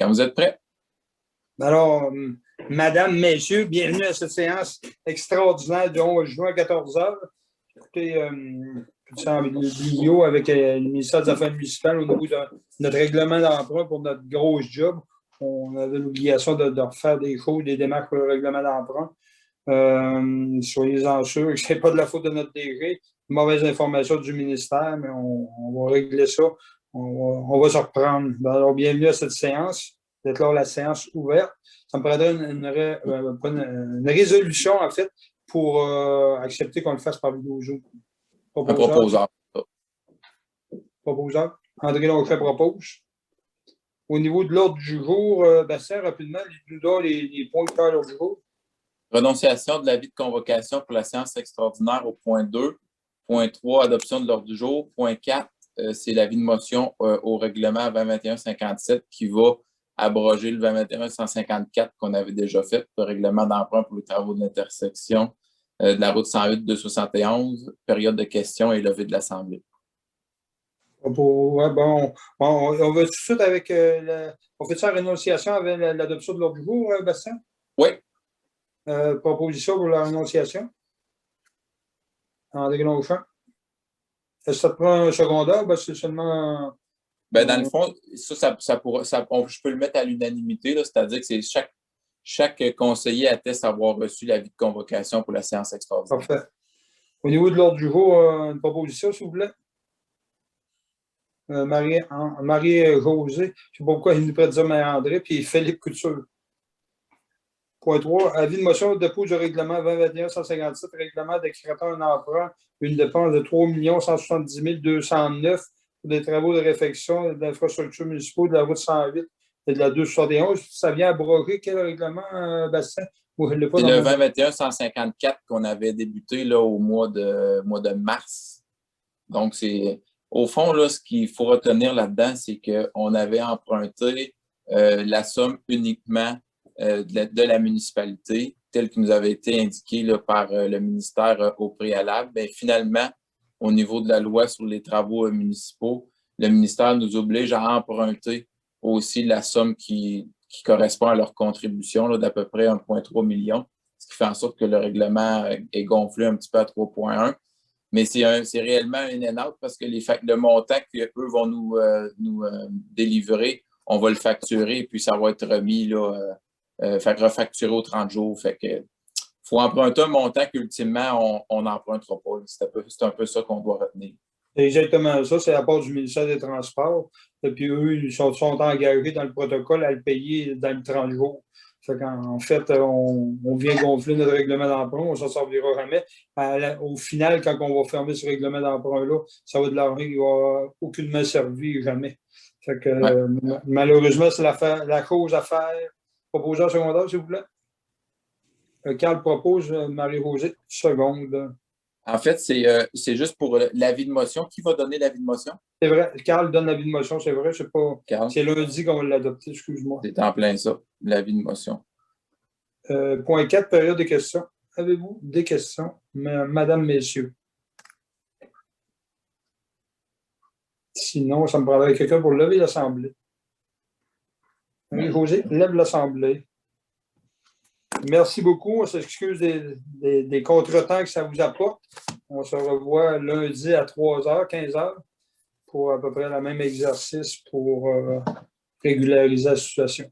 Quand vous êtes prêts. Alors, Madame, Messieurs, bienvenue à cette séance extraordinaire du 11 juin à 14 h. Écoutez, vidéo avec le ministère des Affaires municipales au niveau de notre règlement d'emprunt pour notre gros job. On avait l'obligation de refaire des choses, des démarches pour le règlement d'emprunt. Soyez-en sûrs que ce n'est pas de la faute de notre DG, mauvaise information du ministère, mais on va régler ça. On va se reprendre. Alors, bienvenue à cette séance. D'être là, la séance ouverte. Ça me prendrait une résolution, en fait, pour accepter qu'on le fasse par vidéo Zoom. Un proposeur. Proposeur. André Longchamp propose. Au niveau de l'ordre du jour, Bastien, rapidement, nous donne les points de l'ordre du jour. Renonciation de l'avis de convocation pour la séance extraordinaire au point 2. Point 3, adoption de l'ordre du jour. Point 4, c'est l'avis de motion au règlement 2021-57 qui va abroger le 2021-154 qu'on avait déjà fait, le règlement d'emprunt pour les travaux de l'intersection de la route 108-271, période de questions et levée de l'Assemblée. On va tout de suite avec on fait ça en rénonciation avec l'adoption de l'ordre du jour, Bastien? Oui. Proposition pour la rénonciation? André Longchamp. Est-ce que ça te prend un secondaire? C'est seulement. Dans le fond, je peux le mettre à l'unanimité, c'est-à-dire que c'est chaque conseiller atteste avoir reçu l'avis de convocation pour la séance extraordinaire. Parfait. Au niveau de l'ordre du jour, une proposition, s'il vous plaît? Marie-Josée, je ne sais pas pourquoi il nous prête dire Marie-André, puis Philippe Couture. Point 3, avis de motion de dépôt du règlement 2021-157, règlement décrétant un emprunt, une dépense de 3 170 209 pour des travaux de réfection d'infrastructures municipaux de la route 108 et de la 271. Ça vient abroger quel règlement, Bastien? C'est le 2021-154 qu'on avait débuté là, au mois de mars. Donc, au fond, là, ce qu'il faut retenir là-dedans, c'est qu'on avait emprunté la somme uniquement de la municipalité, telle que nous avait été indiquée là, par le ministère au préalable. Bien, finalement, au niveau de la loi sur les travaux municipaux, le ministère nous oblige à emprunter aussi la somme qui correspond à leur contribution d'à peu près 1,3 million, ce qui fait en sorte que le règlement est gonflé un petit peu à 3,1. Mais c'est réellement un in-and-out parce que le montant qu'eux vont nous délivrer, on va le facturer et puis ça va être remis, là, refacturé aux 30 jours. Fait que faut emprunter un montant qu'ultimement, on n'empruntera pas. C'est un peu ça qu'on doit retenir. C'est exactement ça, c'est la part du ministère des Transports. Et puis eux, ils sont engagés dans le protocole à le payer dans les 30 jours. En fait, on vient gonfler notre règlement d'emprunt, on ne s'en servira jamais. Au final, quand on va fermer ce règlement d'emprunt-là, ça va de l'argent qui ne va aucunement servir jamais. Fait que, malheureusement, c'est la chose à faire. Proposeur secondaire, s'il vous plaît. Carl propose, Marie-Josée, seconde. En fait, c'est juste pour l'avis de motion. Qui va donner l'avis de motion? C'est vrai. Carl donne l'avis de motion, c'est vrai. C'est lundi qu'on va l'adopter, excuse-moi. C'est en plein ça, l'avis de motion. Point 4, période de questions. Avez-vous des questions, Madame, Messieurs? Sinon, ça me prendrait quelqu'un pour lever l'Assemblée. Marie-Josée, lève l'Assemblée. Merci beaucoup. On s'excuse des contretemps que ça vous apporte. On se revoit lundi à 3 h, 15 h, pour à peu près le même exercice pour régulariser la situation.